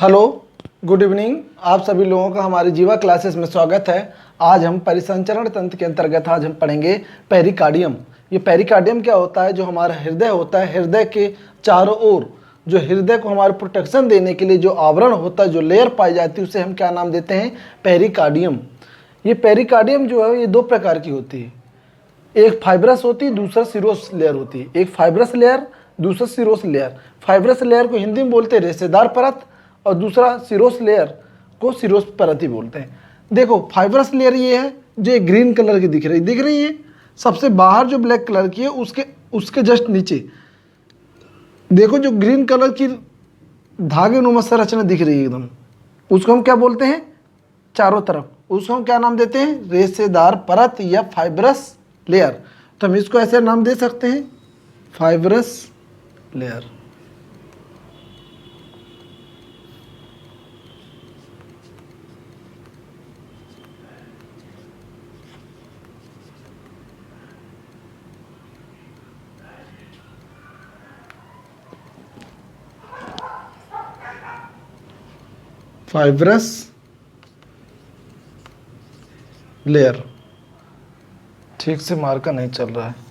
Hello, good evening. आप सभी लोगों का हमारी जीवा क्लासेस में स्वागत है। आज हम परिसंचरण तंत्र के अंतर्गत आज हम पढ़ेंगे पेरिकार्डियम। ये पेरिकार्डियम क्या होता है? जो हमारा हृदय होता है, हृदय के चारों ओर जो हृदय को हमारे प्रोटेक्शन देने के लिए जो आवरण होता है, जो लेयर पाई जाती है, उसे हम क्या नाम देते हैं? पेरिकार्डियम। ये पेरिकार्डियम जो है ये दो प्रकार की होती है। एक फाइब्रस होती है, दूसरा सिरोस लेयर होती है। एक फाइब्रस लेयर, दूसरा सिरोस लेयर। फाइब्रस लेयर को हिंदी में बोलते हैं रेशेदार परत और दूसरा सिरोस लेयर को सिरोस परत ही बोलते हैं। देखो, फाइब्रस लेयर ये है जो ग्रीन कलर की दिख रही है। सबसे बाहर जो ब्लैक कलर की है उसके जस्ट नीचे देखो जो ग्रीन कलर की धागे नुमा संरचना दिख रही है एकदम, उसको हम क्या बोलते हैं? चारों तरफ उसको हम क्या नाम देते हैं? रेशेदार परत या फाइब्रस लेयर। तो हम इसको ऐसे नाम दे सकते हैं, फाइब्रस लेयर। Fibrous layer. ठीक से मार्का नहीं चल रहा है।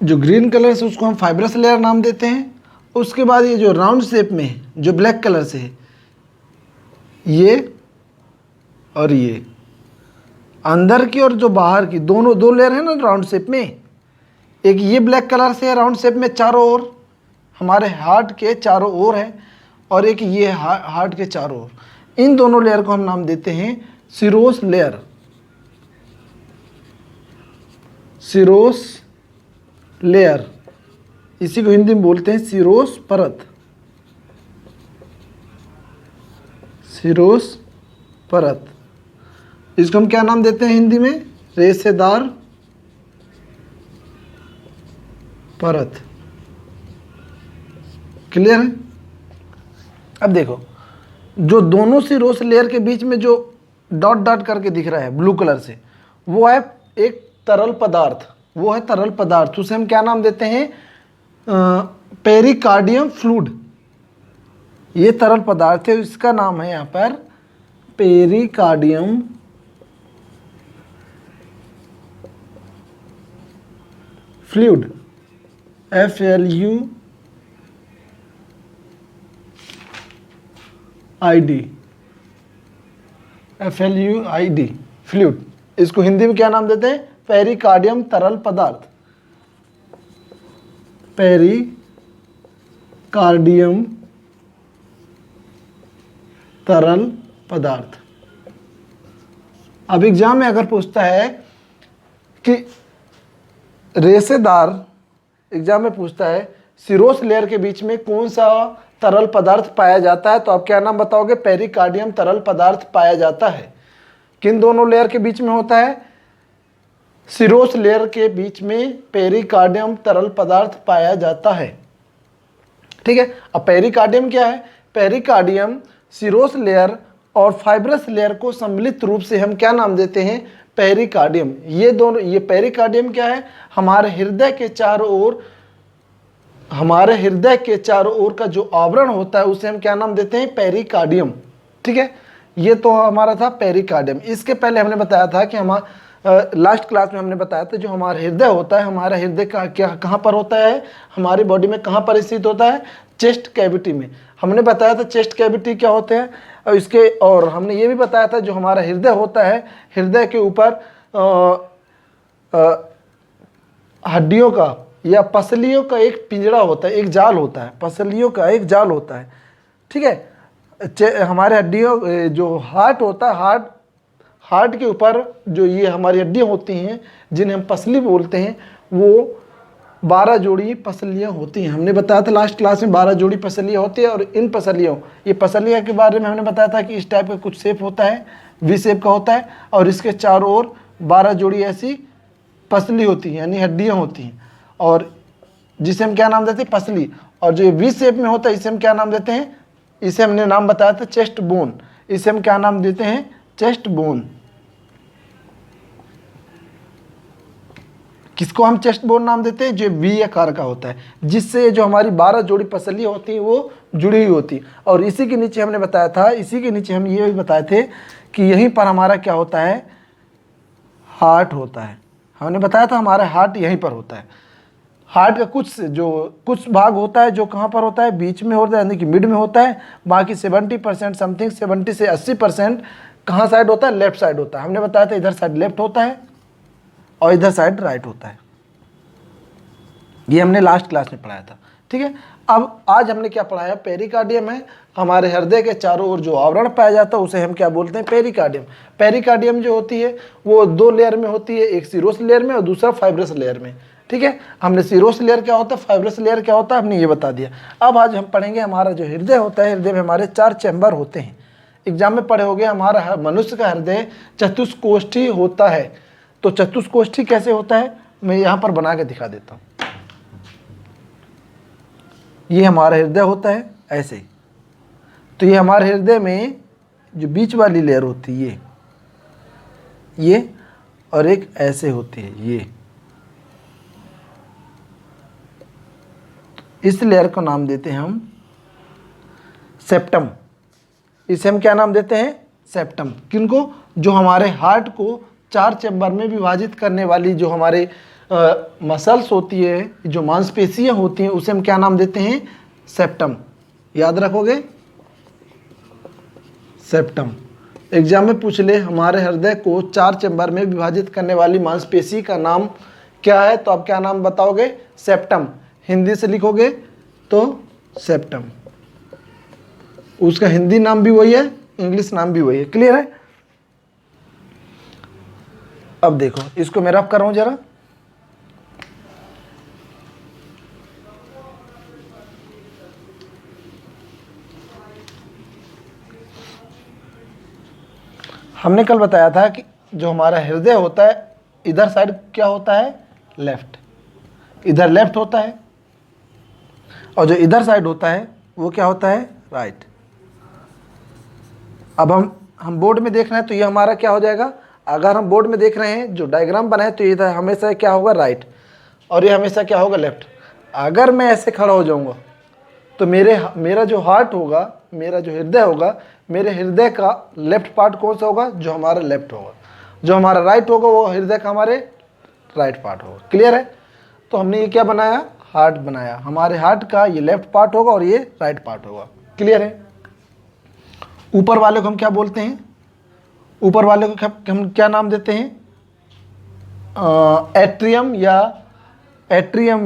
जो ग्रीन कलर से उसको हम फाइब्रस लेयर नाम देते हैं। उसके बाद ये जो राउंड शेप में है, जो ब्लैक कलर से है, ये और ये अंदर की और जो बाहर की, दोनों दो लेयर है ना राउंड शेप में। एक ये ब्लैक कलर से है राउंड शेप में, चारों ओर हमारे हार्ट के चारों ओर है, और एक ये हार्ट के चारों ओर। इन दोनों लेयर को हम नाम देते हैं सिरोस लेयर। सिरोस लेयर, इसी को हिंदी में बोलते हैं सिरोस परत। सिरोस परत, इसको हम क्या नाम देते हैं हिंदी में? रेशेदार परत। क्लियर है? अब देखो, जो दोनों सिरोस लेयर के बीच में जो डॉट डॉट करके दिख रहा है ब्लू कलर से, वो है एक तरल पदार्थ। वो है तरल पदार्थ, उसे हम क्या नाम देते हैं? Pericardium fluid. ये तरल पदार्थ है, इसका नाम है यहाँ पर पेरिकार्डियम फ्लूइड। FLUID fluid. इसको हिंदी में क्या नाम देते हैं? पेरिकार्डियम तरल पदार्थ। पेरिकार्डियम तरल पदार्थ। अब एग्जाम में अगर पूछता है कि रेशेदार, एग्जाम में पूछता है सिरोस लेयर के बीच में कौन सा तरल पदार्थ पाया जाता है, तो आप क्या नाम बताओगे? पेरिकार्डियम तरल पदार्थ पाया जाता है। किन दोनों लेयर के बीच में होता है? सिरोस लेयर के बीच में पेरिकार्डियम तरल पदार्थ पाया जाता है। ठीक है। अब पेरिकार्डियम क्या है? पेरिकार्डियम सिरोस लेयर और फाइब्रस लेयर को सम्मिलित रूप से हम क्या नाम देते हैं? पेरिकार्डियम। ये दोनों, ये पेरिकार्डियम क्या है? हमारे हृदय के चारों ओर, हमारे हृदय के चारों ओर का जो आवरण होता है उसे हम क्या नाम देते हैं? पेरिकार्डियम। ठीक है। ये तो हमारा था पेरिकार्डियम। इसके पहले हमने बताया था कि लास्ट क्लास में हमने बताया था जो हमारा हृदय होता है, हमारा हृदय का क्या कहाँ पर होता है? हमारी बॉडी में कहाँ पर स्थित होता है? चेस्ट कैविटी में। हमने बताया था चेस्ट कैविटी क्या होते हैं, और हमने ये भी बताया था जो हमारा हृदय होता है, हृदय के ऊपर हड्डियों का या पसलियों का एक पिंजरा होता है, एक जाल होता है, पसलियों का एक जाल होता है। ठीक है। हमारे हड्डियों, जो हार्ट होता है, हार्ट के ऊपर जो ये हमारी हड्डियाँ होती हैं जिन्हें हम पसली बोलते हैं, वो 12 जोड़ी पसलियाँ होती हैं। हमने बताया था लास्ट क्लास में 12 जोड़ी पसलियाँ होती है, और इन पसलियों, ये पसलियाँ के बारे में हमने बताया था कि इस टाइप का कुछ शेप होता है, वी शेप का होता है, और इसके चारों ओर 12 जोड़ी ऐसी पसली होती हैं, यानी हड्डियाँ होती हैं। और जिसे हम क्या नाम देते हैं, पसली। और जो वी शेप में होता है इसे हम क्या नाम देते हैं, इसे हमने नाम बताया था चेस्ट बोन, इसे हम क्या नाम देते हैं, चेस्ट बोन। किसको हम चेस्ट बोन नाम देते हैं, जो वी आकार का होता है, जिससे जो हमारी 12 जोड़ी पसली होती है वो जुड़ी हुई होती है। और इसी के नीचे हमने बताया था, इसी के नीचे हम ये भी बताए थे कि यहीं पर हमारा क्या होता है, हार्ट होता है। हमने बताया था हमारा हार्ट यहीं पर होता है। हार्ट का कुछ भाग होता है जो कहाँ पर होता है, बीच में होता है, यानी कि मिड में होता है। बाकी 70% समथिंग, 70 से 80% कहाँ साइड होता है, लेफ्ट साइड होता है। हमने बताया था इधर साइड लेफ्ट होता है और इधर साइड राइट होता है। ये हमने लास्ट क्लास में पढ़ाया था, ठीक है। अब आज हमने क्या पढ़ाया, पेरिकार्डियम है हमारे हृदय के चारों ओर जो आवरण पाया जाता है उसे हम क्या बोलते हैं, पेरिकार्डियम। पेरिकार्डियम जो होती है वो 2 लेयर में होती है, एक सीरोस लेयर में और दूसरा फाइब्रस लेयर में, ठीक है। हमने सीरोस लेयर क्या होता है, फाइब्रस लेयर क्या होता है, हमने ये बता दिया। अब आज हम पढ़ेंगे हमारा जो हृदय होता है, हृदय में हमारे 4 चैम्बर होते हैं। एग्जाम में पढ़े होंगे हमारा मनुष्य का हृदय चतुष्कोष्ठी होता है। तो चतुष्कोष्ठी कैसे होता है, मैं यहाँ पर बना के दिखा देता हूँ। ये हमारा हृदय होता है ऐसे। तो ये हमारे हृदय में जो बीच वाली लेयर होती है ये और एक ऐसे होती है ये। इस लेयर को नाम देते हैं हम सेप्टम। इसे हम क्या नाम देते हैं, सेप्टम। किनको, जो हमारे हार्ट को 4 चैम्बर में विभाजित करने वाली जो हमारे मसल्स होती है, जो मांसपेशियां होती हैं, उसे हम क्या नाम देते हैं, सेप्टम। याद रखोगे, सेप्टम। एग्जाम में पूछ ले हमारे हृदय को 4 चैम्बर में विभाजित करने वाली मांसपेशी का नाम क्या है, तो आप क्या नाम बताओगे, सेप्टम। हिंदी से लिखोगे तो सेप्टम। उसका हिंदी नाम भी वही है, इंग्लिश नाम भी वही है। क्लियर है। अब देखो इसको मैं रफ कर रहा हूं जरा। हमने कल बताया था कि जो हमारा हृदय होता है इधर साइड क्या होता है, लेफ्ट, इधर लेफ्ट होता है। और जो इधर साइड होता है वो क्या होता है, राइट। अब हम बोर्ड में देख रहे हैं तो ये हमारा क्या हो जाएगा, अगर हम बोर्ड में देख रहे हैं जो डायग्राम बनाए तो ये हमेशा क्या होगा, राइट, और ये हमेशा क्या होगा, लेफ्ट। अगर मैं ऐसे खड़ा हो जाऊंगा तो मेरा जो हार्ट होगा, मेरा जो हृदय होगा, मेरे हृदय का लेफ्ट पार्ट कौन सा होगा, जो हमारा लेफ्ट होगा। जो हमारा राइट होगा वो हृदय का हमारे राइट पार्ट होगा। क्लियर है। तो हमने ये क्या बनाया, हार्ट बनाया। हमारे हार्ट का ये लेफ्ट पार्ट होगा और ये राइट पार्ट होगा। क्लियर है। ऊपर वाले को हम क्या बोलते हैं, ऊपर वाले को हम क्या नाम देते हैं, एट्रियम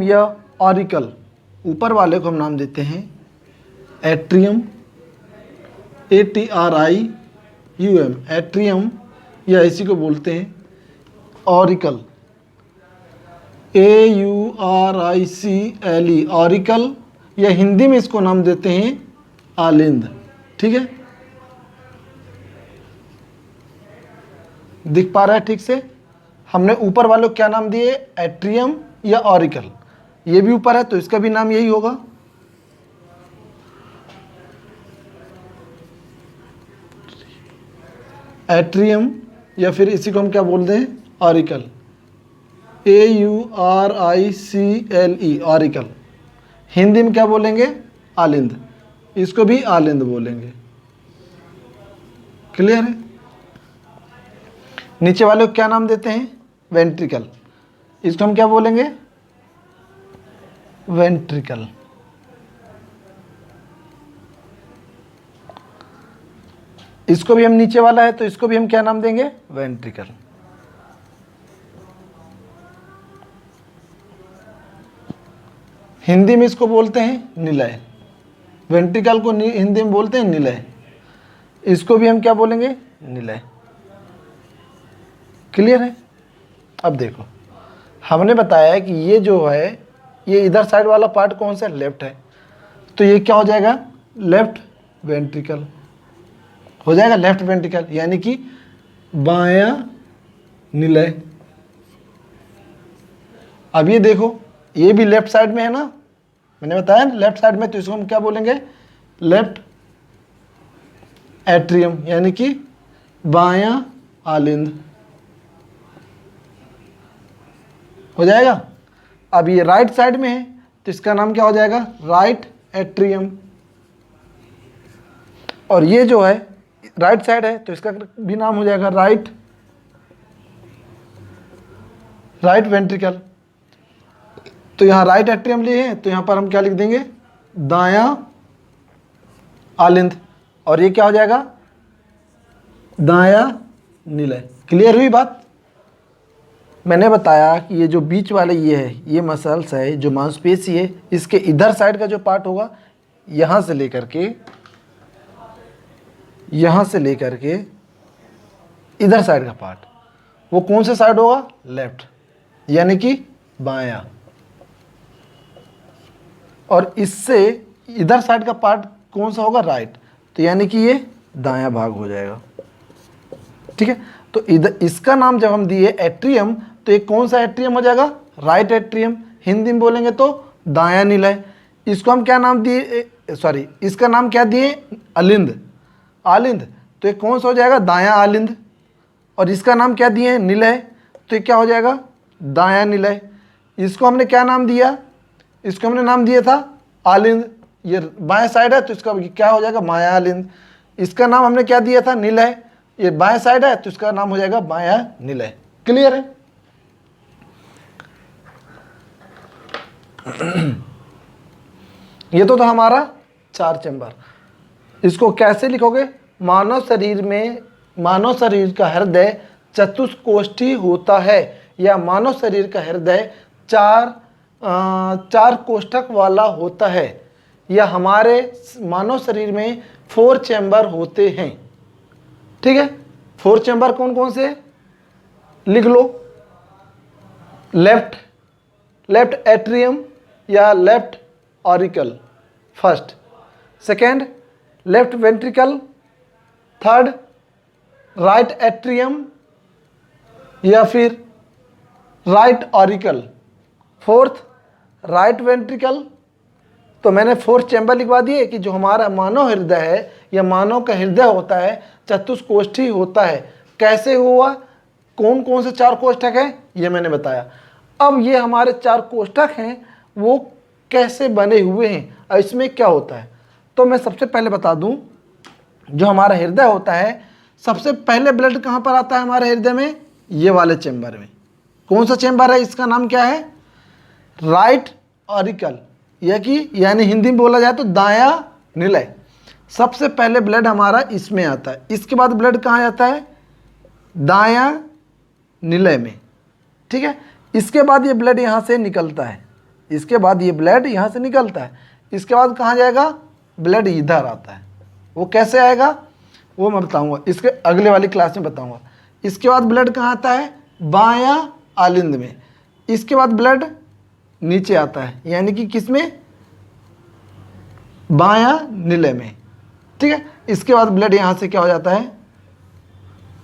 या ऑरिकल। ऊपर वाले को हम नाम देते हैं एट्रियम, ATRIUM, एट्रियम, या इसी को बोलते हैं ऑरिकल, AURICLE, ऑरिकल, या हिंदी में इसको नाम देते हैं आलिंद। ठीक है, दिख पा रहा है ठीक से। हमने ऊपर वालों को क्या नाम दिए, एट्रियम या ऑरिकल। ये भी ऊपर है तो इसका भी नाम यही होगा। एट्रियम, या फिर इसी को हम क्या बोलते हैं, ऑरिकल, AURICLE, ऑरिकल। हिंदी में क्या बोलेंगे, आलिंद। इसको भी आलिंद बोलेंगे। क्लियर है। नीचे वाले को क्या नाम देते हैं, वेंट्रिकल। इसको हम क्या बोलेंगे, वेंट्रिकल। इसको भी हम, नीचे वाला है तो इसको भी हम क्या नाम देंगे, वेंट्रिकल। हिंदी में इसको बोलते हैं निलय। वेंट्रिकल को हिंदी में बोलते हैं निलय। इसको भी हम क्या बोलेंगे, निलय। क्लियर है। अब देखो हमने बताया है कि ये जो है, ये इधर साइड वाला पार्ट कौन सा, लेफ्ट है, तो ये क्या हो जाएगा, लेफ्ट वेंट्रिकल हो जाएगा, लेफ्ट वेंट्रिकल, यानी कि बायां निलय। अब ये देखो ये भी लेफ्ट साइड में है ना, मैंने बताया लेफ्ट साइड में, तो इसको हम क्या बोलेंगे, लेफ्ट एट्रियम, यानी कि बायां आलिंद हो जाएगा। अब ये राइट साइड में है तो इसका नाम क्या हो जाएगा, राइट एट्रियम। और ये जो है राइट साइड है तो इसका भी नाम हो जाएगा राइट वेंट्रिकल। तो यहाँ राइट एट्रियम लिए हैं तो यहाँ पर हम क्या लिख देंगे, दायां आलिंद। और ये क्या हो जाएगा, दायां निलय। क्लियर हुई बात। मैंने बताया कि ये जो बीच वाले ये है, ये मसल्स है, जो मांसपेशी है, इसके इधर साइड का जो पार्ट होगा, यहाँ से लेकर के इधर साइड का पार्ट, वो कौन से साइड होगा, लेफ्ट, यानी कि बायां। और इससे इधर साइड का पार्ट कौन सा होगा, राइट, तो यानी कि ये दायां भाग हो जाएगा। ठीक है, तो इधर इसका नाम जब हम दिए एट्रियम, तो ये कौन सा एट्रियम हो जाएगा, राइट एट्रियम। हिंदी में बोलेंगे तो दायां निलय। इसको हम क्या नाम दिए, सॉरी, इसका नाम क्या दिए, अलिंद, तो ये कौन सा हो जाएगा, दायां आलिंद। और इसका नाम क्या दिए, निलय, तो ये क्या हो जाएगा, दायां निलय। इसको हमने क्या नाम दिया, इसको हमने नाम दिया था आलिंद। ये बाएं साइड है तो इसका क्या हो जाएगा, माया आलिंद। इसका नाम हमने क्या दिया था, निलय। ये बाएं साइड है तो इसका नाम हो जाएगा माया निलय। क्लियर है। ये तो था हमारा 4 चैम्बर। इसको कैसे लिखोगे, मानव शरीर का हृदय चतुष्कोष्ठी होता है, या मानव शरीर का हृदय चार कोष्ठक वाला होता है, या हमारे मानव शरीर में 4 चैम्बर होते हैं। ठीक है, 4 चैम्बर कौन कौन से, लिख लो, लेफ्ट एट्रियम या left auricle first, second left ventricle, third right atrium या फिर right auricle, fourth right ventricle. तो मैंने 4 चैम्बर लिखवा दिए कि जो हमारा मानव हृदय है या मानव का हृदय होता है चतुष्कोष्ठी होता है। कैसे हुआ, कौन कौन से 4 कोष्ठक हैं ये मैंने बताया। अब ये हमारे 4 कोष्ठक हैं वो कैसे बने हुए हैं और इसमें क्या होता है, तो मैं सबसे पहले बता दूं, जो हमारा हृदय होता है सबसे पहले ब्लड कहाँ पर आता है हमारे हृदय में, ये वाले चैम्बर में। कौन सा चैम्बर है, इसका नाम क्या है, राइट ऑरिकल, यानी हिंदी में बोला जाए तो दायां निलय। सबसे पहले ब्लड हमारा इसमें आता है, इसके बाद ब्लड कहाँ आता है, दायां निलय में। ठीक है, इसके बाद ये ब्लड यहाँ से निकलता है, इसके बाद कहाँ जाएगा, ब्लड इधर आता है। वो कैसे आएगा वो मैं बताऊंगा, इसके अगले वाली क्लास में बताऊंगा। इसके बाद ब्लड कहाँ आता है, बायां आलिंद में। इसके बाद ब्लड नीचे आता है, यानी कि किस में, बायां निलय में। ठीक है, इसके बाद ब्लड यहाँ से क्या हो जाता है,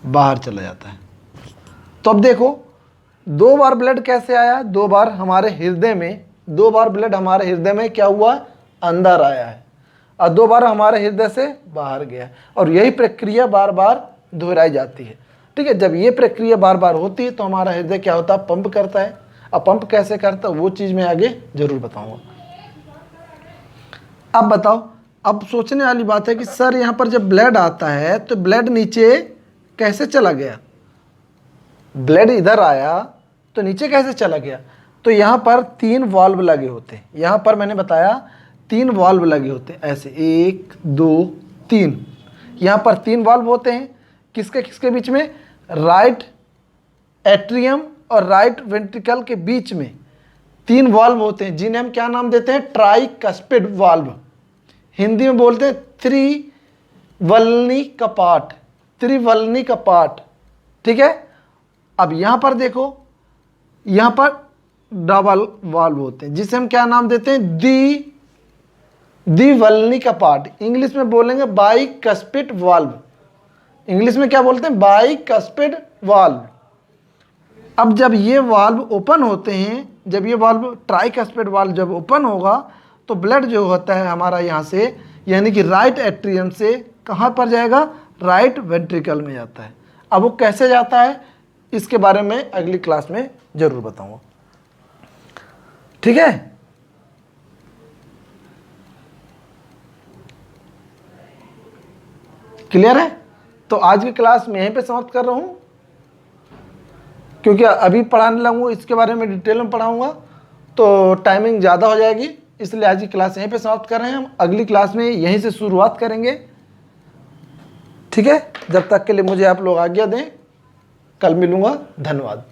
बाहर चला जाता है। तो अब देखो 2 बार ब्लड कैसे आया, 2 बार हमारे हृदय में, 2 बार ब्लड हमारे हृदय में क्या हुआ, अंदर आया है, और 2 बार हमारे हृदय से बाहर गया। और यही प्रक्रिया बार बार दोहराई जाती है। ठीक है, जब ये प्रक्रिया बार बार होती है तो हमारा हृदय क्या होता है, पंप करता है। अब पंप कैसे करता है वो चीज़ मैं आगे जरूर बताऊंगा। अब बताओ, अब सोचने वाली बात है कि सर यहाँ पर जब ब्लड आता है तो ब्लड नीचे कैसे चला गया, ब्लड इधर आया तो नीचे कैसे चला गया। तो यहाँ पर 3 वाल्व लगे होते हैं, यहाँ पर मैंने बताया 3 वाल्व लगे होते हैं, ऐसे 1 2 3, यहाँ पर 3 वाल्व होते हैं। किसके किसके बीच में, राइट एट्रियम और राइट वेंट्रिकल के बीच में 3 वाल्व होते हैं, जिन्हें हम क्या नाम देते हैं, ट्राइकस्पिड वाल्व। हिंदी में बोलते हैं त्रिवलनी कपाट। ठीक है, अब यहाँ पर देखो, यहाँ पर डबल वाल्व होते हैं जिसे हम क्या नाम देते हैं, द्विवलनी कपाट। इंग्लिश में बोलेंगे बाइकस्पिड वाल्व, इंग्लिश में क्या बोलते हैं, बाइकस्पिड वाल्व। अब जब ये वाल्व ओपन होते हैं जब ये वाल्व ट्राइकस्पिड वाल्व जब ओपन होगा तो ब्लड जो होता है हमारा यहाँ से यानी कि राइट एट्रियम से कहाँ पर जाएगा, राइट वेंट्रिकल में जाता है। अब वो कैसे जाता है इसके बारे में अगली क्लास में जरूर बताऊंगा, ठीक है। क्लियर है? तो आज की क्लास में यहीं पे समाप्त कर रहा हूँ, क्योंकि अभी पढ़ाने लगूँ इसके बारे में डिटेल में पढ़ाऊँगा तो टाइमिंग ज़्यादा हो जाएगी, इसलिए आज की क्लास यहीं पे समाप्त कर रहे हैं। हम अगली क्लास में यहीं से शुरुआत करेंगे, ठीक है। जब तक के लिए मुझे आप लोग आज्ञा दें, कल मिलूँगा, धन्यवाद।